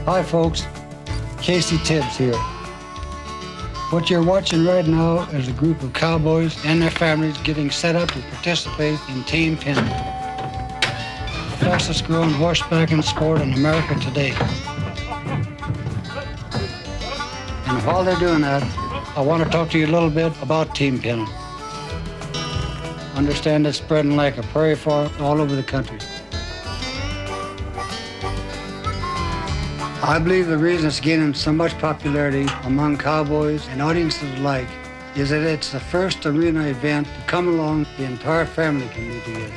Hi folks, Casey Tibbs here. What you're watching right now is a group of cowboys and their families getting set up to participate in team penning, the fastest growing horsebacking sport in America today. And while they're doing that, I want to talk to you a little bit about team penning. Understand it's spreading like a prairie fire all over the country. I believe the reason it's gaining so much popularity among cowboys and audiences alike is that it's the first arena event to come along the entire family can be together.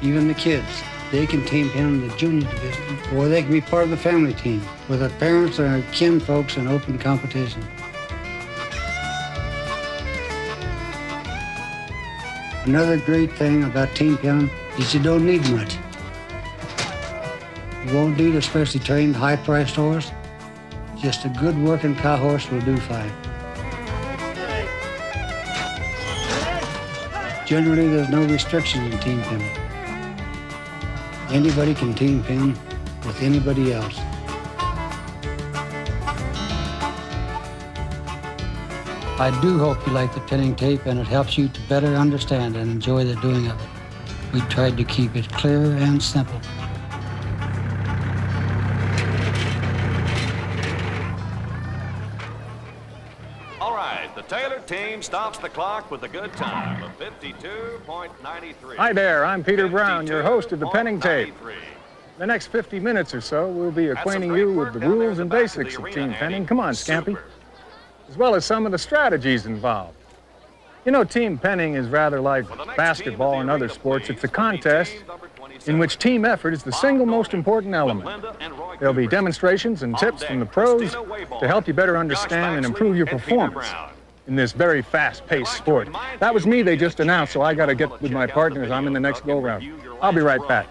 Even the kids, they can team pen in the junior division, or they can be part of the family team with their parents or their kin folks in open competition. Another great thing about team penning is you don't need much. You won't need a specially trained, high-priced horse. Just a good working cow horse will do fine. Generally, there's no restrictions in team penning. Anybody can team pen with anybody else. I do hope you like the penning tape and it helps you to better understand and enjoy the doing of it. We tried to keep it clear and simple. The Taylor team stops the clock with a good time of 52.93. Hi there, I'm Peter Brown, your host of the Penning Tape. The next 50 minutes or so, we'll be acquainting you with the rules and basics of team penning. Come on, Scampy. As well as some of the strategies involved. You know, team penning is rather like basketball and other sports. It's a contest in which team effort is the single most important element. There'll be demonstrations and tips from the pros to help you better understand and improve your performance in this very fast-paced sport. That was me they just announced, so I got to get with my partners. I'm in the next go-round. I'll be right back.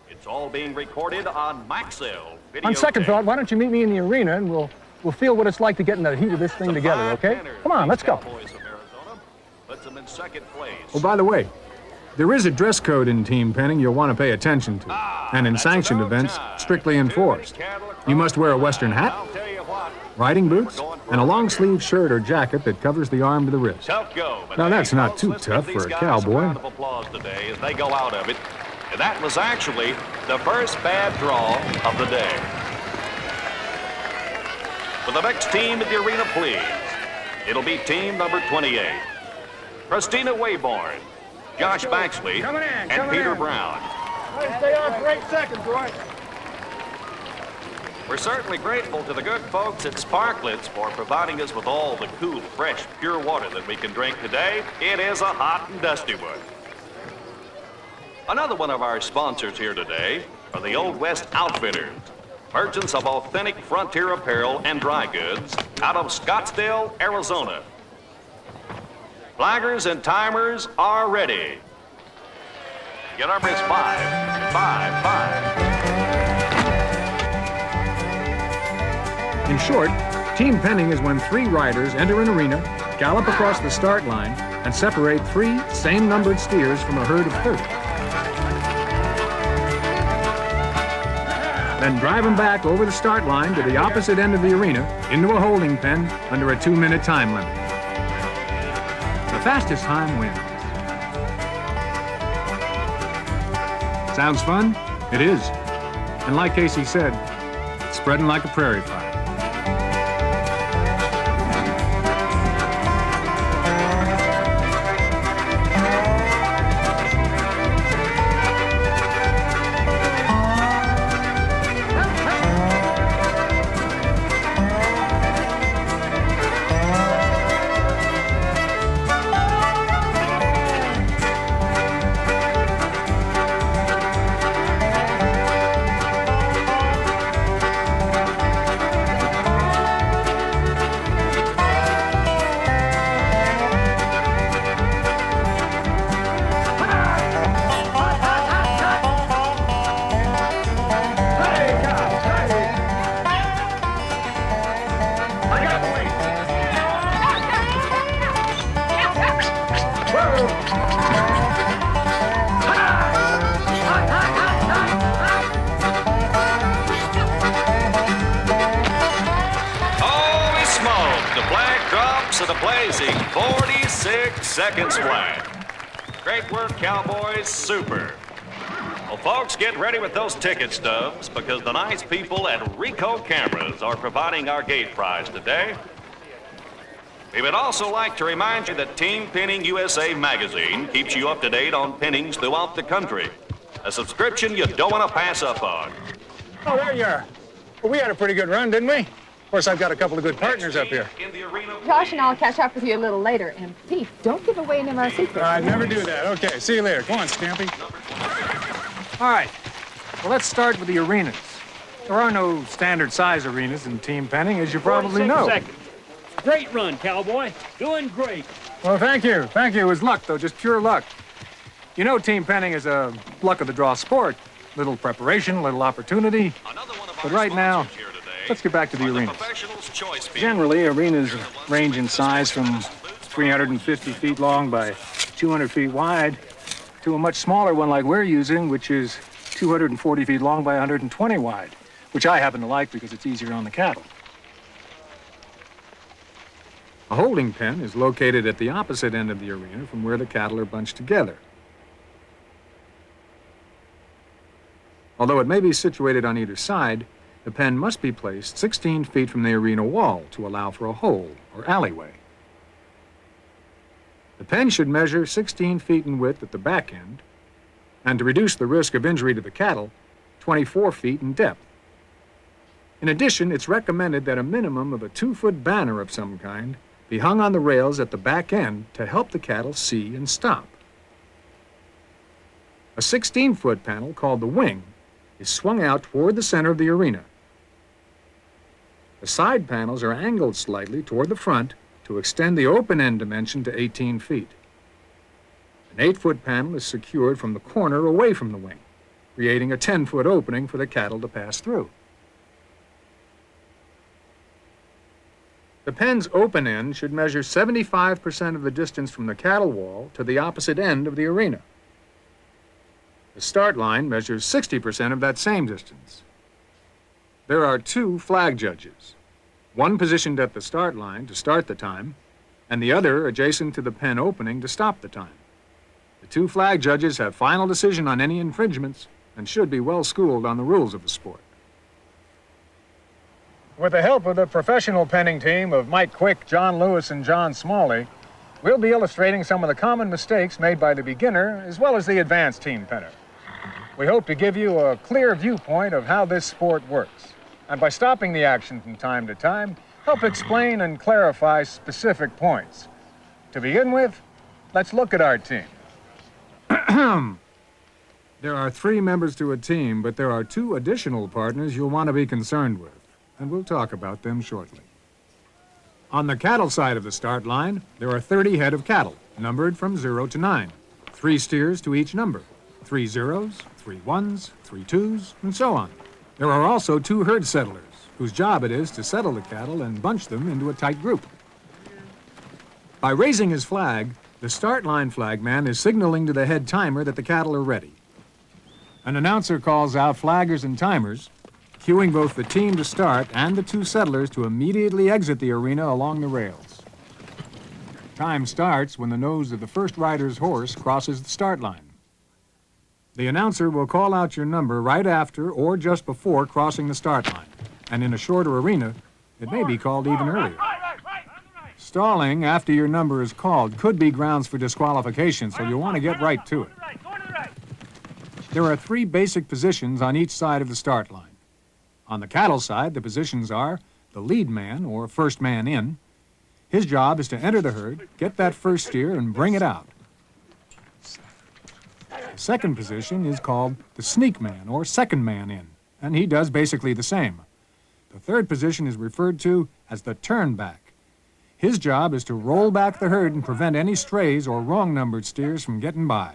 It's all being recorded on Maxell video. On second thought, why don't you meet me in the arena and we'll feel what it's like to get in the heat of this thing together, okay? Come on, let's go. Oh, by the way, there is a dress code in team penning you'll want to pay attention to, and in sanctioned events, strictly enforced. You must wear a Western hat, riding boots, and a long-sleeve shirt or jacket that covers the arm to the wrist. Now, that's not too tough for a cowboy. As they go out of it. And that was actually the first bad draw of the day. For the next team in the arena, please. It'll be team number 28. Christina Wayborn, Josh Baxley, and Peter Brown. Stay on for 8 seconds, Roy. We're certainly grateful to the good folks at Sparklets for providing us with all the cool, fresh, pure water that we can drink today. It is a hot and dusty one. Another one of our sponsors here today are the Old West Outfitters, merchants of authentic frontier apparel and dry goods out of Scottsdale, Arizona. Flaggers and timers are ready. Your number is 555. In short, team penning is when 3 riders enter an arena, gallop across the start line, and separate 3 same-numbered steers from a herd of 30. Then drive them back over the start line to the opposite end of the arena into a holding pen under a 2-minute time limit. The fastest time wins. Sounds fun? It is. And like Casey said, it's spreading like a prairie fire. drops at a blazing 46 seconds flat. Great work, Cowboys. Super. Well, folks, get ready with those ticket stubs because the nice people at Rico Cameras are providing our gate prize today. We would also like to remind you that Team Pinning USA magazine keeps you up to date on pinnings throughout the country. A subscription you don't want to pass up on. Oh, there you are. Well, we had a pretty good run, didn't we? Of course, I've got a couple of good partners up here. Josh and I'll catch up with you a little later. And Pete, don't give away any of our secrets. I'd never do that. Okay, see you later. Come on, Scampy. All right. Well, let's start with the arenas. There are no standard size arenas in team penning, as you probably know. Seconds. Great run, Cowboy. Doing great. Well, thank you. Thank you. It was luck, though, just pure luck. You know, team penning is a luck of the draw sport. Little preparation, little opportunity. But right now, let's get back to the arenas. Generally, arenas range in size from 350 feet long by 200 feet wide to a much smaller one like we're using, which is 240 feet long by 120 wide, which I happen to like because it's easier on the cattle. A holding pen is located at the opposite end of the arena from where the cattle are bunched together. Although it may be situated on either side, the pen must be placed 16 feet from the arena wall to allow for a hole or alleyway. The pen should measure 16 feet in width at the back end, and to reduce the risk of injury to the cattle, 24 feet in depth. In addition, it's recommended that a minimum of a 2-foot banner of some kind be hung on the rails at the back end to help the cattle see and stop. A 16-foot panel called the wing is swung out toward the center of the arena. The side panels are angled slightly toward the front to extend the open end dimension to 18 feet. An 8-foot panel is secured from the corner away from the wing, creating a 10-foot opening for the cattle to pass through. The pen's open end should measure 75% of the distance from the cattle wall to the opposite end of the arena. The start line measures 60% of that same distance. There are 2 flag judges, one positioned at the start line to start the time, and the other adjacent to the pen opening to stop the time. The 2 flag judges have final decision on any infringements and should be well schooled on the rules of the sport. With the help of the professional penning team of Mike Quick, John Lewis, and John Smalley, we'll be illustrating some of the common mistakes made by the beginner as well as the advanced team penner. We hope to give you a clear viewpoint of how this sport works, and by stopping the action from time to time, help explain and clarify specific points. To begin with, let's look at our team. There are 3 members to a team, but there are 2 additional partners you'll want to be concerned with, and we'll talk about them shortly. On the cattle side of the start line, there are 30 head of cattle, numbered from 0 to 9, 3 steers to each number, 3 zeros, 3 ones, 3 twos, and so on. There are also 2 herd settlers, whose job it is to settle the cattle and bunch them into a tight group. By raising his flag, the start line flagman is signaling to the head timer that the cattle are ready. An announcer calls out flaggers and timers, cueing both the team to start and the 2 settlers to immediately exit the arena along the rails. Time starts when the nose of the first rider's horse crosses the start line. The announcer will call out your number right after or just before crossing the start line, and in a shorter arena, it may be called even earlier. Stalling after your number is called could be grounds for disqualification, so you'll want to get right to it. There are 3 basic positions on each side of the start line. On the cattle side, the positions are the lead man, or first man in. His job is to enter the herd, get that first steer, and bring it out. The second position is called the sneak man, or second man in, and he does basically the same. The third position is referred to as the turn back. His job is to roll back the herd and prevent any strays or wrong-numbered steers from getting by.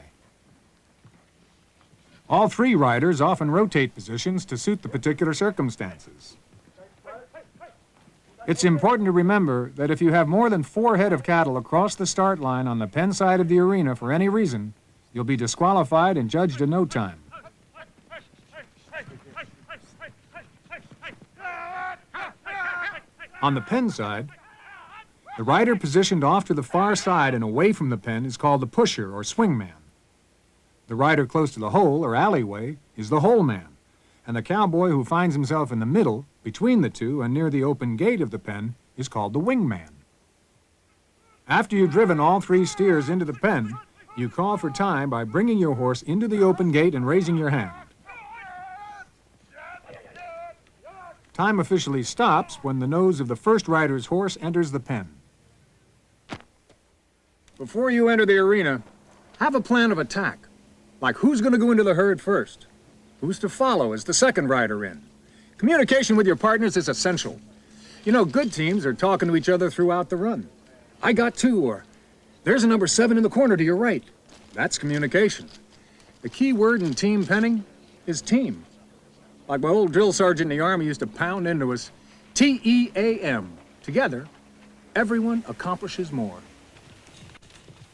All 3 riders often rotate positions to suit the particular circumstances. It's important to remember that if you have more than 4 head of cattle across the start line on the pen side of the arena for any reason, you'll be disqualified and judged in no time. On the pen side, The rider positioned off to the far side and away from the pen is called the pusher or swingman. The rider close to the hole or alleyway is the hole man, and the cowboy who finds himself in the middle, between the two and near the open gate of the pen, is called the wingman. After you've driven all 3 steers into the pen, you call for time by bringing your horse into the open gate and raising your hand. Time officially stops when the nose of the first rider's horse enters the pen. Before you enter the arena, have a plan of attack, like who's going to go into the herd first, who's to follow as the second rider in. Communication with your partners is essential. You know, good teams are talking to each other throughout the run. I got 2, or there's a number 7 in the corner to your right. That's communication. The key word in team penning is team. Like my old drill sergeant in the Army used to pound into us, T-E-A-M. Together, everyone accomplishes more.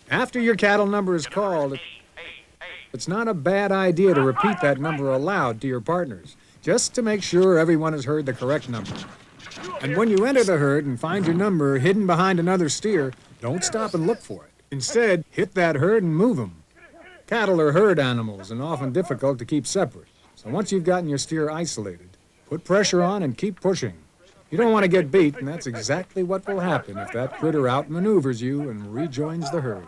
After your cattle number is called, it's not a bad idea to repeat that number aloud to your partners, just to make sure everyone has heard the correct number. And when you enter the herd and find your number hidden behind another steer, don't stop and look for it. Instead, hit that herd and move them. Cattle are herd animals and often difficult to keep separate. So once you've gotten your steer isolated, put pressure on and keep pushing. You don't want to get beat, and that's exactly what will happen if that critter outmaneuvers you and rejoins the herd.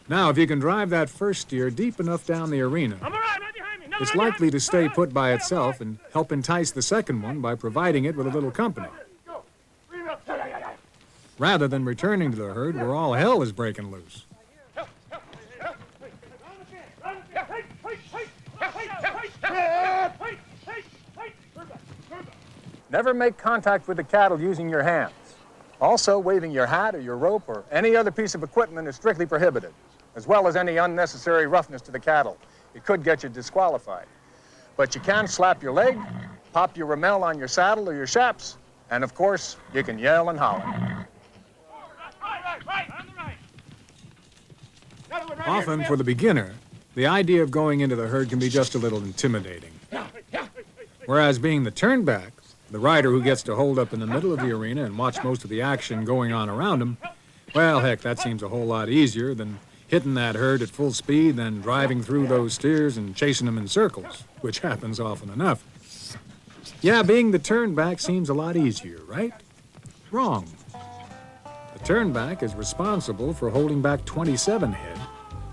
Now, if you can drive that first steer deep enough down the arena, it's likely to stay put by itself and help entice the second one by providing it with a little company, rather than returning to the herd where all hell is breaking loose. Never make contact with the cattle using your hands. Also, waving your hat or your rope or any other piece of equipment is strictly prohibited, as well as any unnecessary roughness to the cattle. It could get you disqualified. But you can slap your leg, pop your ramel on your saddle or your chaps, and of course, you can yell and holler. Often, for the beginner, the idea of going into the herd can be just a little intimidating. Whereas being the turnback, the rider who gets to hold up in the middle of the arena and watch most of the action going on around him, well, heck, that seems a whole lot easier than hitting that herd at full speed, then driving through those steers and chasing them in circles, which happens often enough. Yeah, being the turnback seems a lot easier, right? Wrong. The turnback is responsible for holding back 27 head,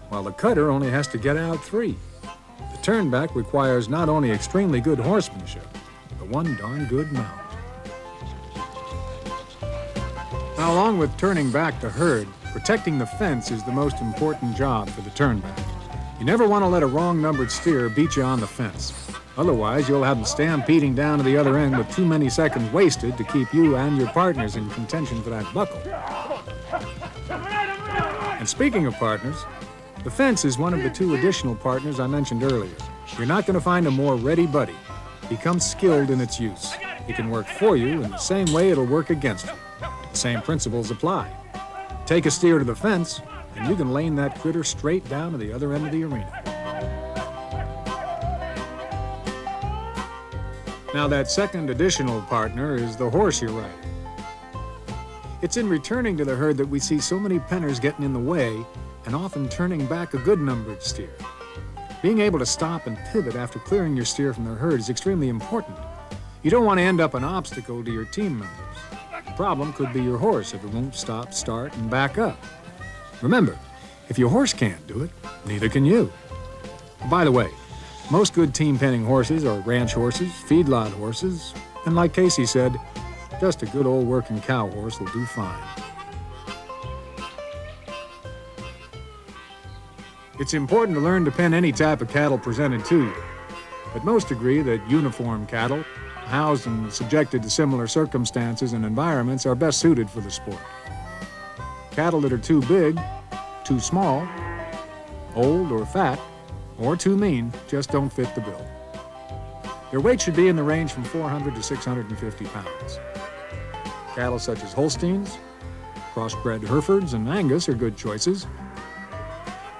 while the cutter only has to get out 3. The turnback requires not only extremely good horsemanship, but one darn good mount. Now, along with turning back the herd, protecting the fence is the most important job for the turnback. You never want to let a wrong-numbered steer beat you on the fence. Otherwise, you'll have them stampeding down to the other end with too many seconds wasted to keep you and your partners in contention for that buckle. And speaking of partners, the fence is one of the 2 additional partners I mentioned earlier. You're not going to find a more ready buddy. Become skilled in its use. It can work for you in the same way it'll work against you. The same principles apply. Take a steer to the fence, and you can lane that critter straight down to the other end of the arena. Now, that second additional partner is the horse you're riding. It's in returning to the herd that we see so many penners getting in the way and often turning back a good numbered steer. Being able to stop and pivot after clearing your steer from the herd is extremely important. You don't want to end up an obstacle to your team members. The problem could be your horse if it won't stop, start, and back up. Remember, if your horse can't do it, neither can you. By the way, most good team penning horses are ranch horses, feedlot horses, and like Casey said, just a good old working cow horse will do fine. It's important to learn to pen any type of cattle presented to you, but most agree that uniform cattle, housed and subjected to similar circumstances and environments, are best suited for the sport. Cattle that are too big, too small, old or fat, or too mean just don't fit the bill. Their weight should be in the range from 400 to 650 pounds. Cattle such as Holsteins, crossbred Herefords, and Angus are good choices,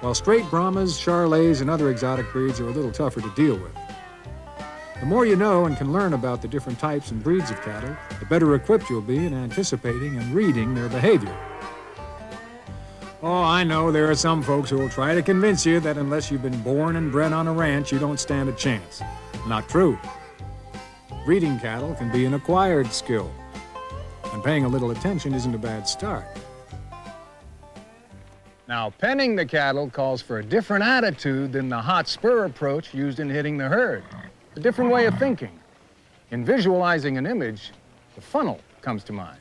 while straight Brahmas, Charolais, and other exotic breeds are a little tougher to deal with. The more you know and can learn about the different types and breeds of cattle, the better equipped you'll be in anticipating and reading their behavior. Oh, I know there are some folks who will try to convince you that unless you've been born and bred on a ranch, you don't stand a chance. Not true. Breeding cattle can be an acquired skill, and paying a little attention isn't a bad start. Now, penning the cattle calls for a different attitude than the hot spur approach used in hitting the herd. A different way of thinking. In visualizing an image, the funnel comes to mind.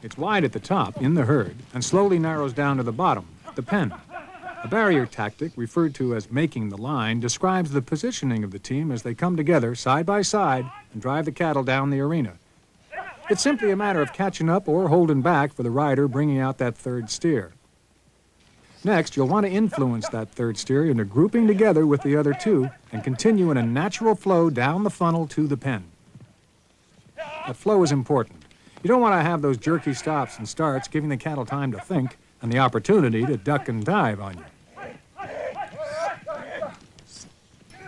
It's wide at the top, in the herd, and slowly narrows down to the bottom, the pen. A barrier tactic, referred to as making the line, describes the positioning of the team as they come together, side by side, and drive the cattle down the arena. It's simply a matter of catching up or holding back for the rider bringing out that third steer. Next, you'll want to influence that third steer into grouping together with the other two and continue in a natural flow down the funnel to the pen. That flow is important. You don't want to have those jerky stops and starts, giving the cattle time to think and the opportunity to duck and dive on you.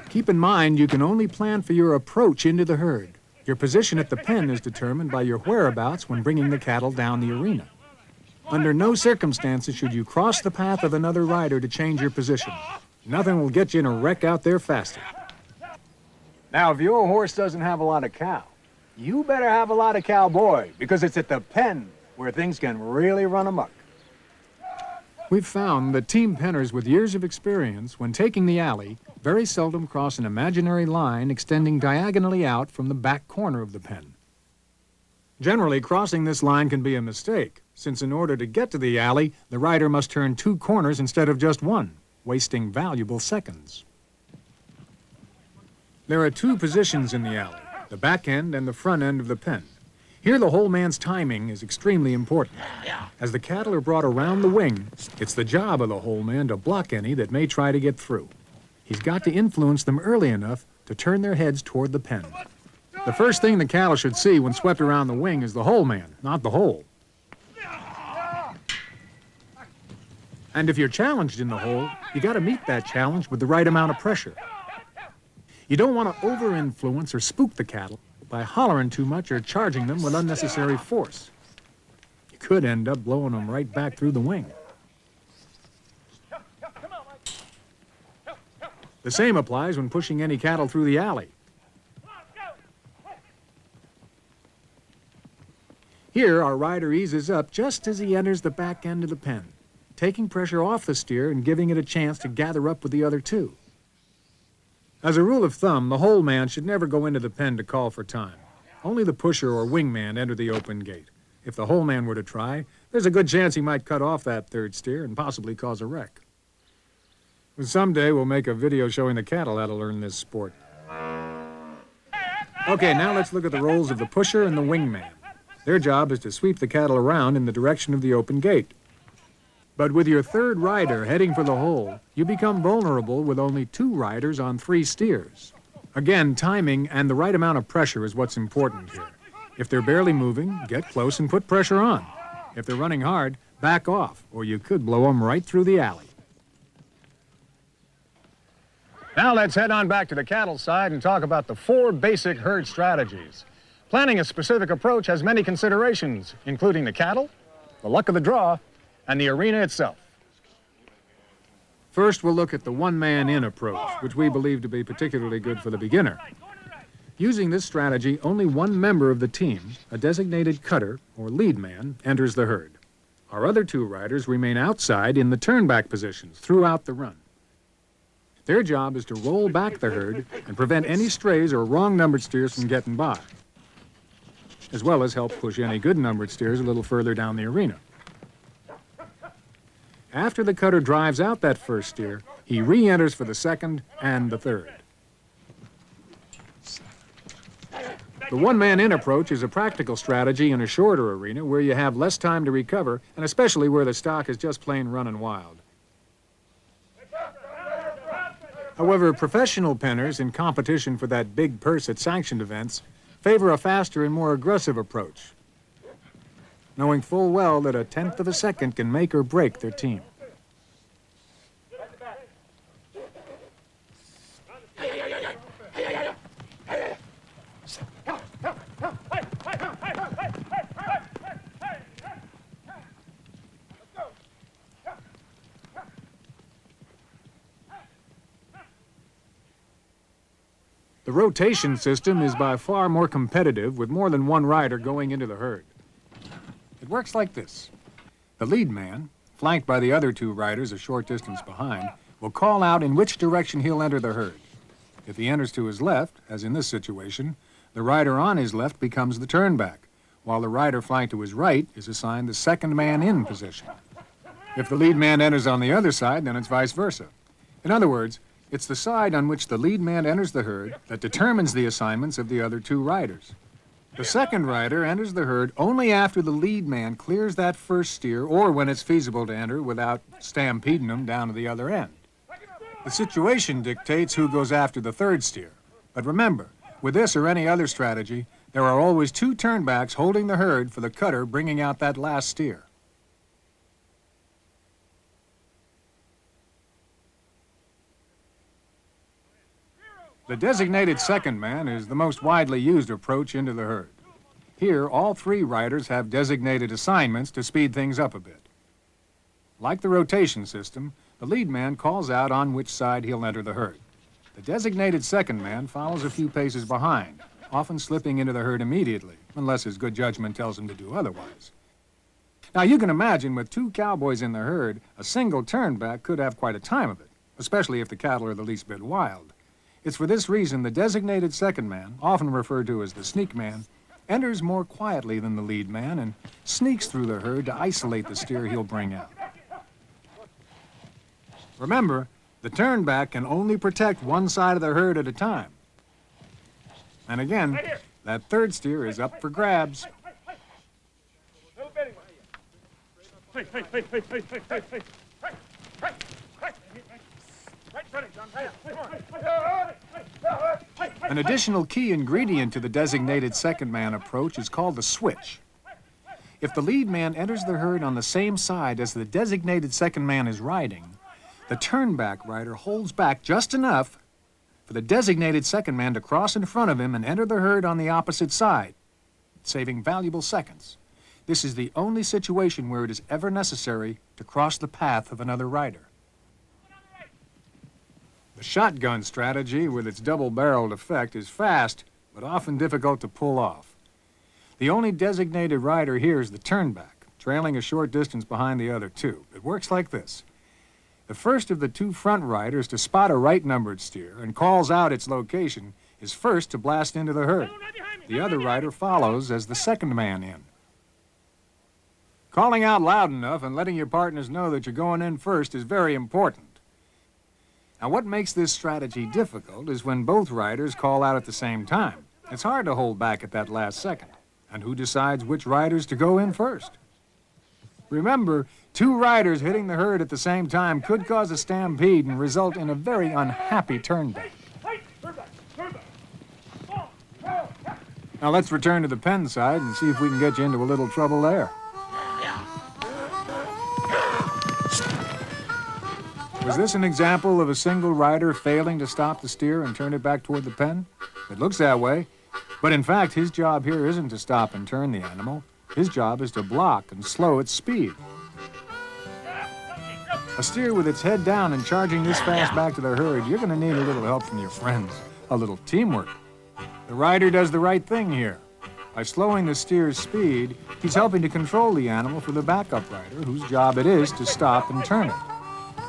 Keep in mind, you can only plan for your approach into the herd. Your position at the pen is determined by your whereabouts when bringing the cattle down the arena. Under no circumstances should you cross the path of another rider to change your position. Nothing will get you in a wreck out there faster. Now, if your horse doesn't have a lot of cow, you better have a lot of cowboy, because it's at the pen where things can really run amok. We've found that team penners with years of experience, when taking the alley, very seldom cross an imaginary line extending diagonally out from the back corner of the pen. Generally, crossing this line can be a mistake, since in order to get to the alley, the rider must turn 2 corners instead of just 1, wasting valuable seconds. There are 2 positions in the alley, the back end and the front end of the pen. Here, the whole man's timing is extremely important. As the cattle are brought around the wing, it's the job of the whole man to block any that may try to get through. He's got to influence them early enough to turn their heads toward the pen. The first thing the cattle should see when swept around the wing is the whole man, not the hole. And if you're challenged in the hole, you got to meet that challenge with the right amount of pressure. You don't want to over-influence or spook the cattle by hollering too much or charging them with unnecessary force. You could end up blowing them right back through the wing. The same applies when pushing any cattle through the alley. Here, our rider eases up just as he enters the back end of the pen, taking pressure off the steer and giving it a chance to gather up with the other 2. As a rule of thumb, the whole man should never go into the pen to call for time. Only the pusher or wingman enter the open gate. If the whole man were to try, there's a good chance he might cut off that third steer and possibly cause a wreck. Someday we'll make a video showing the cattle how to learn this sport. Okay, now let's look at the roles of the pusher and the wingman. Their job is to sweep the cattle around in the direction of the open gate. But with your third rider heading for the hole, you become vulnerable with only 2 riders on 3 steers. Again, timing and the right amount of pressure is what's important here. If they're barely moving, get close and put pressure on. If they're running hard, back off, or you could blow them right through the alley. Now let's head on back to the cattle side and talk about the 4 basic herd strategies. Planning a specific approach has many considerations, including the cattle, the luck of the draw, and the arena itself. First, we'll look at the one-man-in approach, which we believe to be particularly good for the beginner. Using this strategy, only one member of the team, a designated cutter or lead man, enters the herd. Our other 2 riders remain outside in the turnback positions throughout the run. Their job is to roll back the herd and prevent any strays or wrong-numbered steers from getting by, as well as help push any good-numbered steers a little further down the arena. After the cutter drives out that first steer, he re-enters for the second and the third. The one-man-in approach is a practical strategy in a shorter arena where you have less time to recover, and especially where the stock is just plain running wild. However, professional penners in competition for that big purse at sanctioned events favor a faster and more aggressive approach, knowing full well that a 1/10 of a second can make or break their team. rotation system is by far more competitive with more than one rider going into the herd. It works like this. The lead man, flanked by the other two riders a short distance behind, will call out in which direction he'll enter the herd. If he enters to his left, as in this situation, the rider on his left becomes the turnback, while the rider flanked to his right is assigned the second man in position. If the lead man enters on the other side, then it's vice versa. In other words, it's the side on which the lead man enters the herd that determines the assignments of the other two riders. The second rider enters the herd only after the lead man clears that first steer or when it's feasible to enter without stampeding him down to the other end. The situation dictates who goes after the third steer. But remember, with this or any other strategy, there are always two turnbacks holding the herd for the cutter bringing out that last steer. The designated second man is the most widely used approach into the herd. Here, all three riders have designated assignments to speed things up a bit. Like the rotation system, the lead man calls out on which side he'll enter the herd. The designated second man follows a few paces behind, often slipping into the herd immediately, unless his good judgment tells him to do otherwise. Now, you can imagine with two cowboys in the herd, a single turnback could have quite a time of it, especially if the cattle are the least bit wild. It's for this reason the designated second man, often referred to as the sneak man, enters more quietly than the lead man and sneaks through the herd to isolate the steer he'll bring out. Remember, the turnback can only protect one side of the herd at a time. And again, that third steer is up for grabs. An additional key ingredient to the designated second man approach is called the switch. If the lead man enters the herd on the same side as the designated second man is riding, the turnback rider holds back just enough for the designated second man to cross in front of him and enter the herd on the opposite side, saving valuable seconds. This is the only situation where it is ever necessary to cross the path of another rider. The shotgun strategy, with its double-barreled effect, is fast, but often difficult to pull off. The only designated rider here is the turnback, trailing a short distance behind the other two. It works like this. The first of the two front riders to spot a right-numbered steer and calls out its location is first to blast into the herd. The other rider follows as the second man in. Calling out loud enough and letting your partners know that you're going in first is very important. Now, what makes this strategy difficult is when both riders call out at the same time. It's hard to hold back at that last second. And who decides which riders to go in first? Remember, two riders hitting the herd at the same time could cause a stampede and result in a very unhappy turnback. Now let's return to the pen side and see if we can get you into a little trouble there. Was this an example of a single rider failing to stop the steer and turn it back toward the pen? It looks that way. But in fact, his job here isn't to stop and turn the animal. His job is to block and slow its speed. A steer with its head down and charging this fast back to the herd, you're going to need a little help from your friends, a little teamwork. The rider does the right thing here. By slowing the steer's speed, he's helping to control the animal for the backup rider, whose job it is to stop and turn it.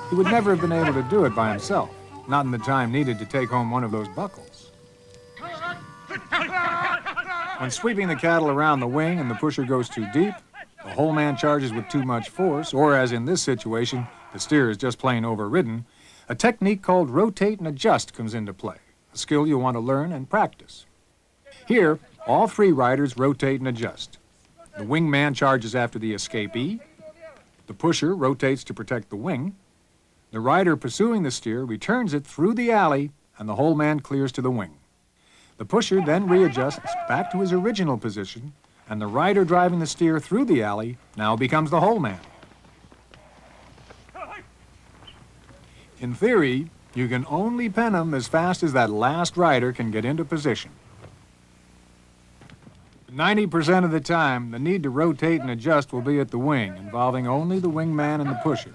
He would never have been able to do it by himself, not in the time needed to take home one of those buckles. When sweeping the cattle around the wing and the pusher goes too deep, the whole man charges with too much force, or as in this situation, the steer is just plain overridden, a technique called rotate and adjust comes into play, a skill you'll want to learn and practice. Here, all three riders rotate and adjust. The wingman charges after the escapee, the pusher rotates to protect the wing, the rider pursuing the steer returns it through the alley, and the whole man clears to the wing. The pusher then readjusts back to his original position, and the rider driving the steer through the alley now becomes the whole man. In theory, you can only pen them as fast as that last rider can get into position. 90% of the time, the need to rotate and adjust will be at the wing, involving only the wingman and the pusher.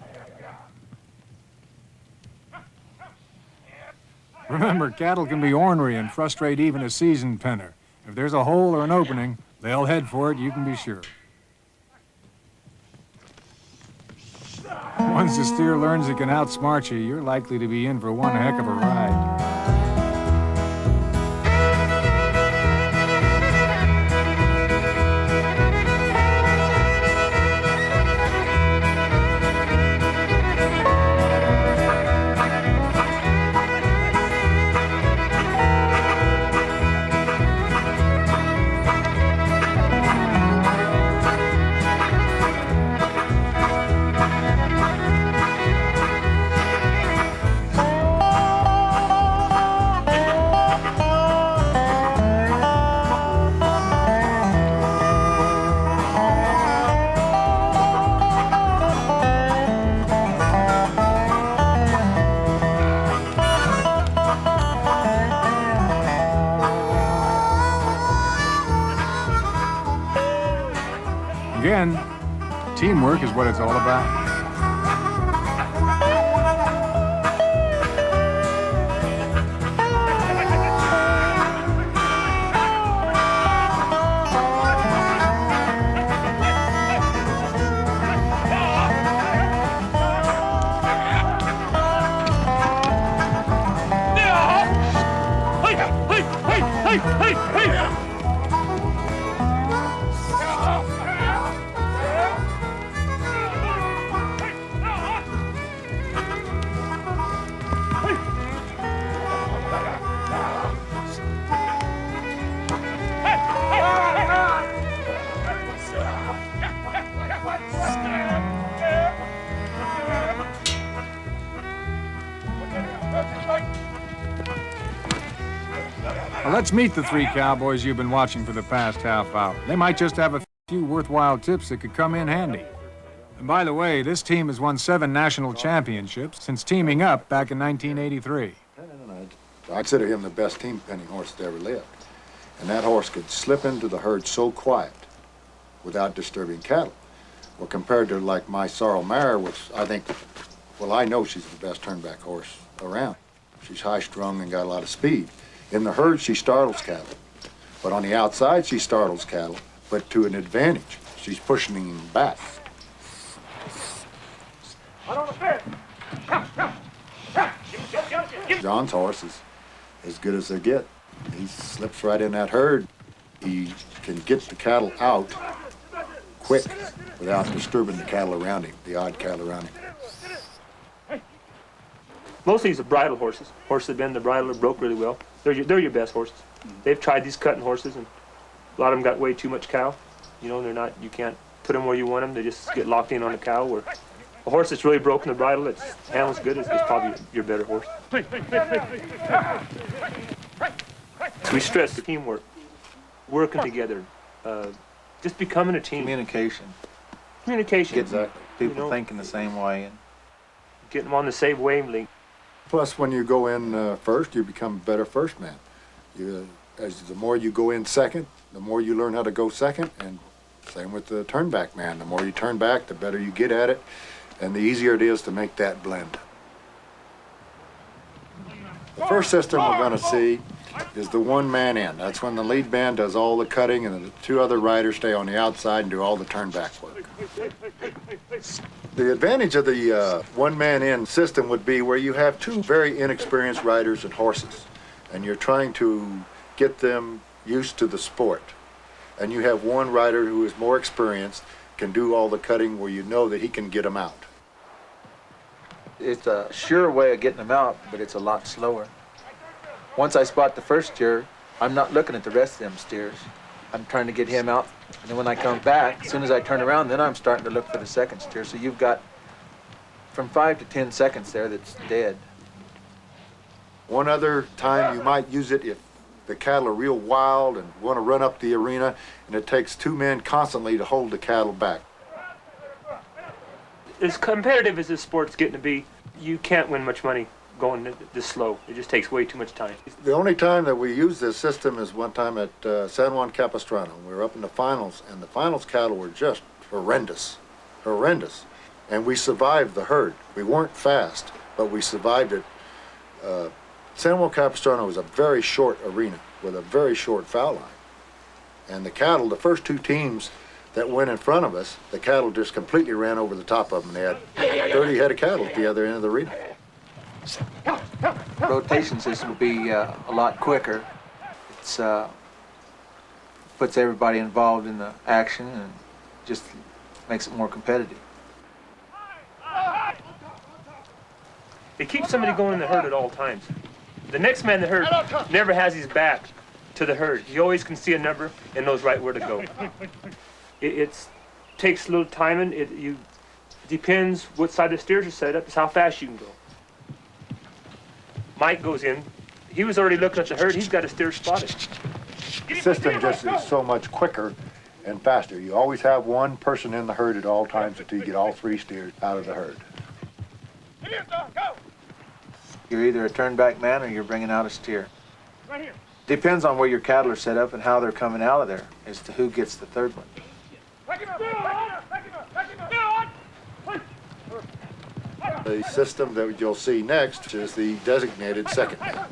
Remember, cattle can be ornery and frustrate even a seasoned penner. If there's a hole or an opening, they'll head for it, you can be sure. Once the steer learns it can outsmart you, you're likely to be in for one heck of a ride. Again, teamwork is what it's all about. Well, let's meet the three cowboys you've been watching for the past half hour. They might just have a few worthwhile tips that could come in handy. And by the way, this team has won 7 national championships since teaming up back in 1983. I consider him the best team penning horse that ever lived. And that horse could slip into the herd so quiet without disturbing cattle. Well, compared to like my sorrel mare, which I think, well, I know she's the best turnback horse around. She's high-strung and got a lot of speed. In the herd, she startles cattle. But on the outside, she startles cattle, but to an advantage. She's pushing them back. John's horse is as good as they get. He slips right in that herd. He can get the cattle out quick without disturbing the cattle around him, the odd cattle around him. Most of these are bridle horses. Horses that bend the bridle or broke really well. They're your best horses. They've tried these cutting horses, and a lot of them got way too much cow. You know, they're not. You can't put them where you want them. They just get locked in on the cow. Where a horse that's really broken the bridle, that handles good, is probably your better horse. So we stress the teamwork, working together, just becoming a team. Communication. Communication. Getting people thinking the same way. And getting them on the same wavelength. Plus, when you go in first, you become a better first man. The more you go in second, the more you learn how to go second, and same with the turnback man. The more you turn back, the better you get at it, and the easier it is to make that blend. The first system we're going to see is the one-man in. That's when the lead man does all the cutting and the 2 other riders stay on the outside and do all the turnback work. The advantage of the one-man in system would be where you have 2 very inexperienced riders and horses, and you're trying to get them used to the sport. And you have one rider who is more experienced, can do all the cutting where you know that he can get them out. it's a sure way of getting them out, but it's a lot slower. Once I spot the first steer, I'm not looking at the rest of them steers. I'm trying to get him out, and then when I come back, as soon as I turn around, then I'm starting to look for the second steer. So you've got from 5 to 10 seconds there that's dead. One other time you might use it if the cattle are real wild and want to run up the arena, and it takes 2 men constantly to hold the cattle back. As competitive as this sport's getting to be, you can't win much money going this slow. It just takes way too much time. The only time that we used this system is one time at San Juan Capistrano. We were up in the finals, and the finals cattle were just horrendous, horrendous. And we survived the herd. We weren't fast, but we survived it San Juan Capistrano was a very short arena with a very short foul line. And the cattle, the first two teams that went in front of us, the cattle just completely ran over the top of them. They had 30 head of cattle at the other end of the arena. Rotation system will be a lot quicker. It's puts everybody involved in the action and just makes it more competitive. It keeps somebody going in the herd at all times. The next man in the herd never has his back to the herd. He always can see a number and knows right where to go. It takes a little timing. It depends what side the steers are set up. It's how fast you can go. Mike goes in. He was already looking at the herd. He's got a steer spotted. The system just is so much quicker and faster. You always have one person in the herd at all times until you get all three steers out of the herd. You're either a turnback man or you're bringing out a steer. Right here. Depends on where your cattle are set up and how they're coming out of there as to who gets the third one. The system that you'll see next is the designated second man.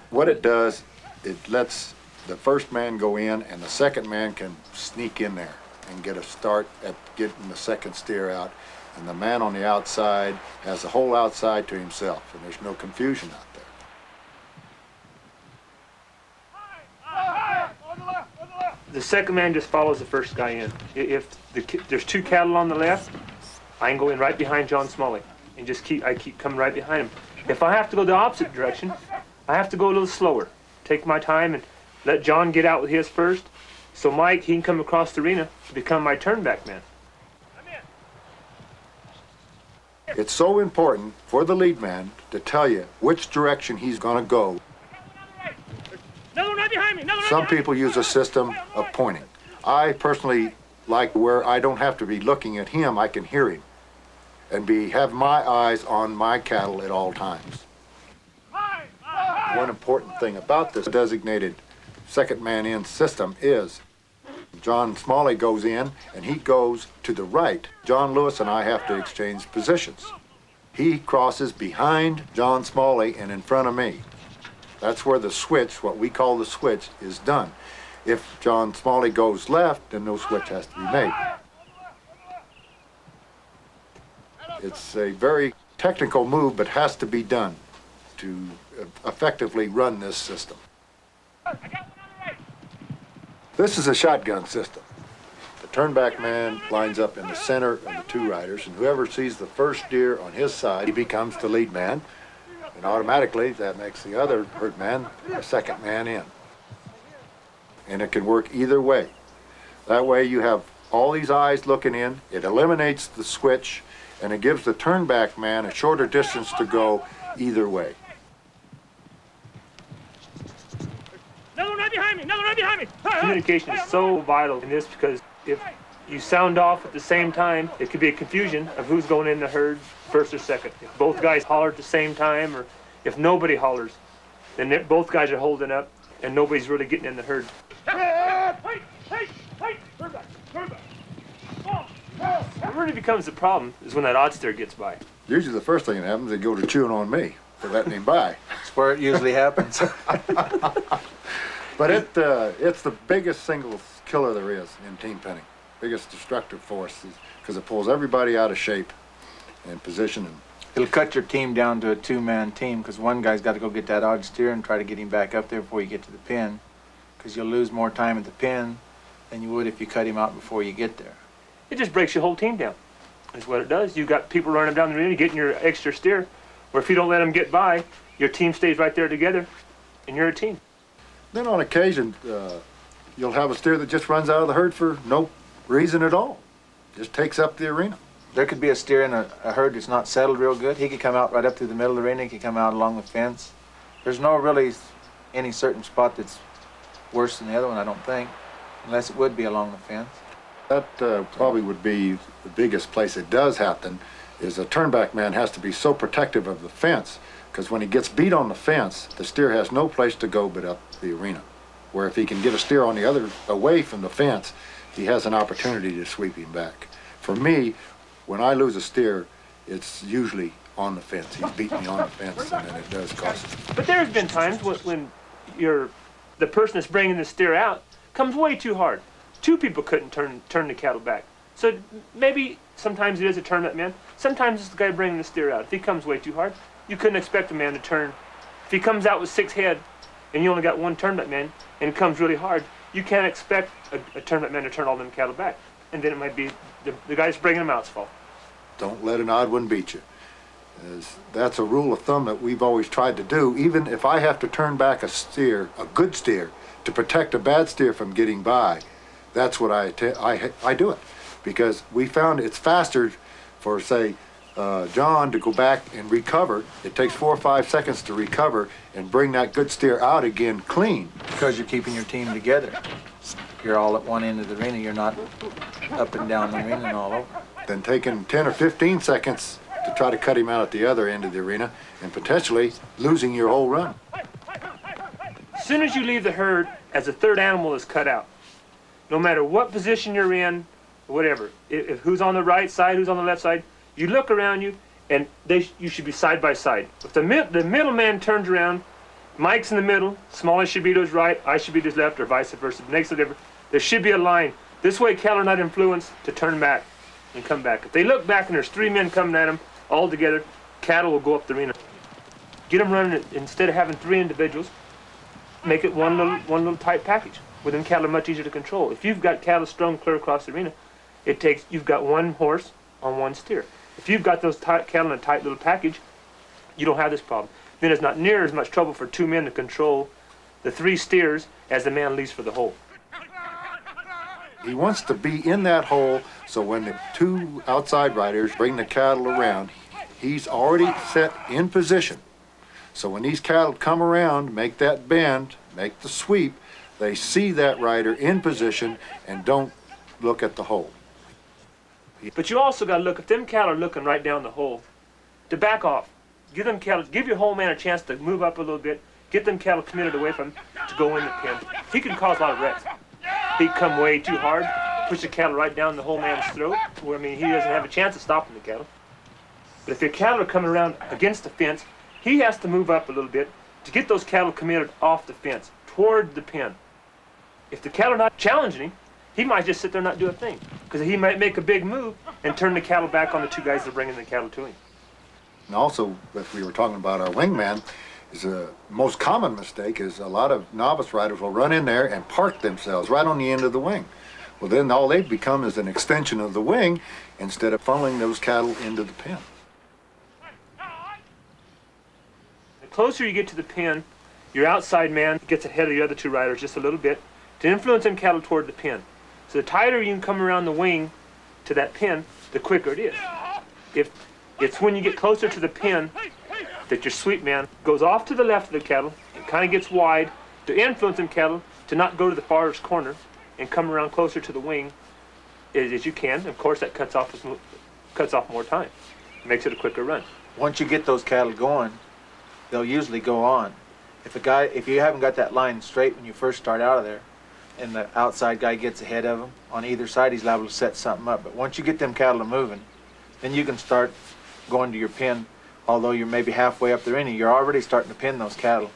What it does, it lets the first man go in and the second man can sneak in there and get a start at getting the second steer out. And the man on the outside has the whole outside to himself, and there's no confusion out there. The second man just follows the first guy in. If there's two cattle on the left, I can go in right behind John Smalley and just keep coming right behind him. If I have to go the opposite direction, I have to go a little slower. Take my time and let John get out with his first. So Mike, he can come across the arena to become my turnback man. It's so important for the lead man to tell you which direction he's going to go. Another one right behind me. Some people use a system of pointing. I personally like where I don't have to be looking at him, I can hear him and have my eyes on my cattle at all times. One important thing about this designated second man in system is John Smalley goes in and he goes to the right. John Lewis and I have to exchange positions. He crosses behind John Smalley and in front of me. That's where the switch, what we call the switch, is done. If John Smalley goes left, then no switch has to be made. It's a very technical move, but has to be done to effectively run this system. This is a shotgun system. The turnback man lines up in the center of the two riders, and whoever sees the first deer on his side, he becomes the lead man, and automatically that makes the other herd man the second man in. And it can work either way. That way you have all these eyes looking in, it eliminates the switch, and it gives the turnback man a shorter distance to go either way. Another one right behind me. Another one right behind me. Communication is so vital in this because if you sound off at the same time, it could be a confusion of who's going in the herd first or second. If both guys holler at the same time, or if nobody hollers, then both guys are holding up and nobody's really getting in the herd. What really becomes the problem is when that odd steer gets by. Usually the first thing that happens, they go to chewing on me for letting him by. That's where it usually happens. But it's the biggest single killer there is in team penning. Biggest destructive force, because it pulls everybody out of shape and position. It'll cut your team down to a two-man team because one guy's got to go get that odd steer and try to get him back up there before you get to the pen, because you'll lose more time at the pen than you would if you cut him out before you get there. It just breaks your whole team down. That's what it does. You've got people running down the arena getting your extra steer, where if you don't let them get by, your team stays right there together, and you're a team. Then on occasion, you'll have a steer that just runs out of the herd for no reason at all. Just takes up the arena. There could be a steer in a herd that's not settled real good. He could come out right up through the middle of the arena. He could come out along the fence. There's no really any certain spot that's worse than the other one, I don't think, unless it would be along the fence. That probably would be the biggest place it does happen, is a turnback man has to be so protective of the fence, because when he gets beat on the fence, the steer has no place to go but up the arena. Where if he can get a steer on the other, away from the fence, he has an opportunity to sweep him back. For me, when I lose a steer, it's usually on the fence. He's beating me on the fence, and then it does cost him. But there's been times when the person that's bringing the steer out comes way too hard. Two people couldn't turn the cattle back. So maybe sometimes it is a tournament man. Sometimes it's the guy bringing the steer out. If he comes way too hard, you couldn't expect a man to turn. If he comes out with 6 head and you only got one tournament man and it comes really hard, you can't expect a tournament man to turn all them cattle back. And then it might be the guy's bringing them out's fault. Don't let an odd one beat you. That's a rule of thumb that we've always tried to do. Even if I have to turn back a steer, a good steer, to protect a bad steer from getting by, that's what I do it. Because we found it's faster for, say, John to go back and recover. It takes 4 or 5 seconds to recover and bring that good steer out again clean. Because you're keeping your team together. You're all at one end of the arena. You're not up and down the arena and all over. Then taking 10 or 15 seconds to try to cut him out at the other end of the arena and potentially losing your whole run. As soon as you leave the herd, as a third animal is cut out, no matter what position you're in, whatever, if who's on the right side, who's on the left side, you look around you, and you should be side by side. If the middle man turns around, Mike's in the middle, Smalley should be to his right, I should be to his left, or vice versa. Makes a difference. There should be a line. This way cattle are not influenced to turn back and come back. If they look back and there's 3 men coming at them all together, cattle will go up the arena. Get them running, instead of having 3 individuals, make it one little tight package. With them cattle are much easier to control. If you've got cattle strung clear across the arena, you've got 1 horse on 1 steer. If you've got those cattle in a tight little package, you don't have this problem. Then it's not near as much trouble for 2 men to control the 3 steers as the man leaves for the hole. He wants to be in that hole, so when the 2 outside riders bring the cattle around, he's already set in position. So when these cattle come around, make that bend, make the sweep, they see that rider in position and don't look at the hole. But you also got to look, if them cattle are looking right down the hole, to back off. Give your whole man a chance to move up a little bit, get them cattle committed away from him to go in the pen. He can cause a lot of wrecks. He'd come way too hard, push the cattle right down the whole man's throat, where, he doesn't have a chance of stopping the cattle. But if your cattle are coming around against the fence, he has to move up a little bit to get those cattle committed off the fence, toward the pen. If the cattle are not challenging him, he might just sit there and not do a thing, because he might make a big move and turn the cattle back on the 2 guys that are bringing the cattle to him. And also, if we were talking about our wingman, is a most common mistake is a lot of novice riders will run in there and park themselves right on the end of the wing. Well, then all they've become is an extension of the wing instead of funneling those cattle into the pen. The closer you get to the pen, your outside man gets ahead of the other 2 riders just a little bit to influence them cattle toward the pen. So the tighter you can come around the wing to that pen, the quicker it is. If it's when you get closer to the pen that your sweep man goes off to the left of the cattle and kind of gets wide to influence them cattle to not go to the farthest corner and come around closer to the wing as you can. Of course, that cuts off more time. It makes it a quicker run. Once you get those cattle going, they'll usually go on. If you haven't got that line straight when you first start out of there, and the outside guy gets ahead of him, on either side he's liable to set something up. But once you get them cattle moving, then you can start going to your pen. Although you're maybe halfway up the arena, you're already starting to pin those cattle.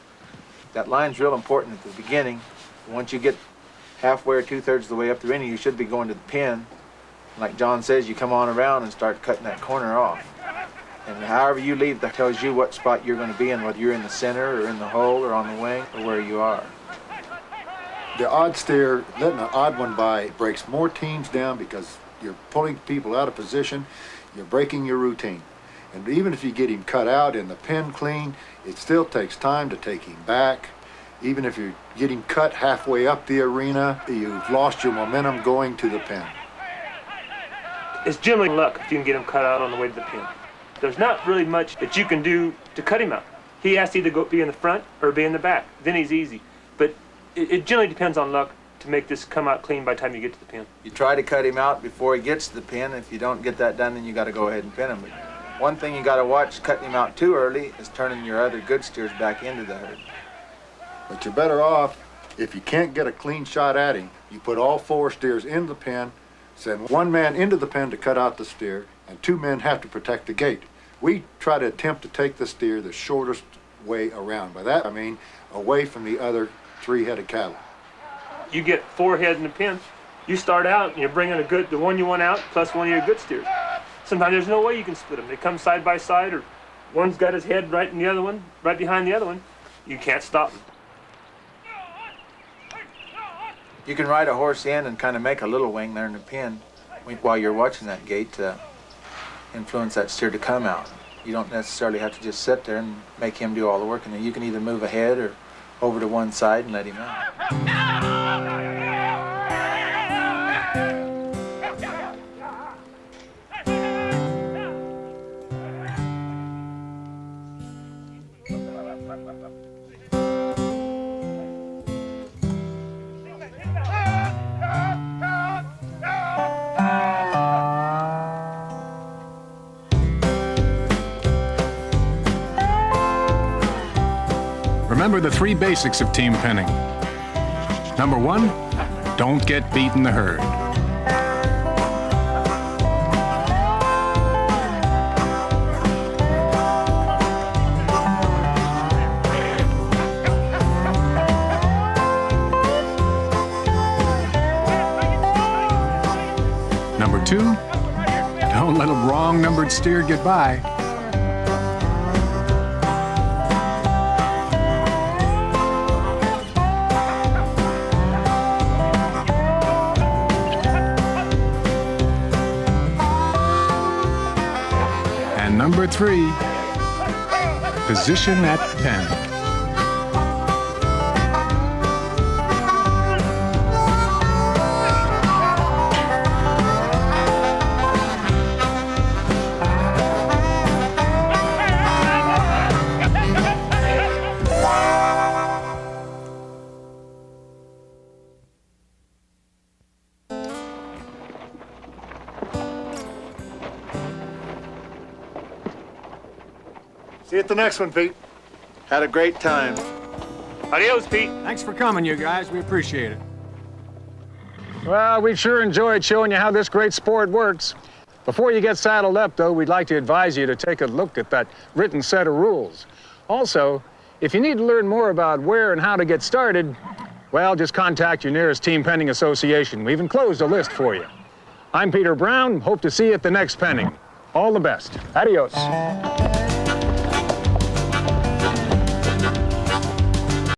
That line's real important at the beginning. Once you get halfway or 2/3 of the way up the arena, you should be going to the pen. Like John says, you come on around and start cutting that corner off. And however you leave, that tells you what spot you're going to be in, whether you're in the center or in the hole or on the wing or where you are. The odd steer, letting an odd one by, breaks more teams down because you're pulling people out of position, you're breaking your routine. And even if you get him cut out in the pen clean, it still takes time to take him back. Even if you get him cut halfway up the arena, you've lost your momentum going to the pen. It's generally luck if you can get him cut out on the way to the pen. There's not really much that you can do to cut him out. He has to either be in the front or be in the back. Then he's easy. But it generally depends on luck to make this come out clean by the time you get to the pen. You try to cut him out before he gets to the pen. If you don't get that done, then you got to go ahead and pin him. But one thing you got to watch cutting him out too early is turning your other good steers back into the herd. But you're better off, if you can't get a clean shot at him, you put all 4 steers in the pen, send 1 man into the pen to cut out the steer, and 2 men have to protect the gate. We try to attempt to take the steer the shortest way around. By that I mean away from the other 3-headed cattle. You get 4 head in the pen. You start out and you're bringing the one you want out plus one of your good steers. Sometimes there's no way you can split them. They come side by side, or one's got his head right in the other one, right behind the other one. You can't stop them. You can ride a horse in and kind of make a little wing there in the pen while you're watching that gate to influence that steer to come out. You don't necessarily have to just sit there and make him do all the work, and then you can either move ahead or over to one side and let him out. Remember the 3 basics of team penning. Number 1, don't get beat in the herd. Number 2, don't let a wrong numbered steer get by. Number 3, position at pen. See you at the next one, Pete. Had a great time. Adios, Pete. Thanks for coming, you guys. We appreciate it. Well, we sure enjoyed showing you how this great sport works. Before you get saddled up, though, we'd like to advise you to take a look at that written set of rules. Also, if you need to learn more about where and how to get started, well, just contact your nearest team penning association. We've enclosed a list for you. I'm Peter Brown. Hope to see you at the next penning. All the best. Adios.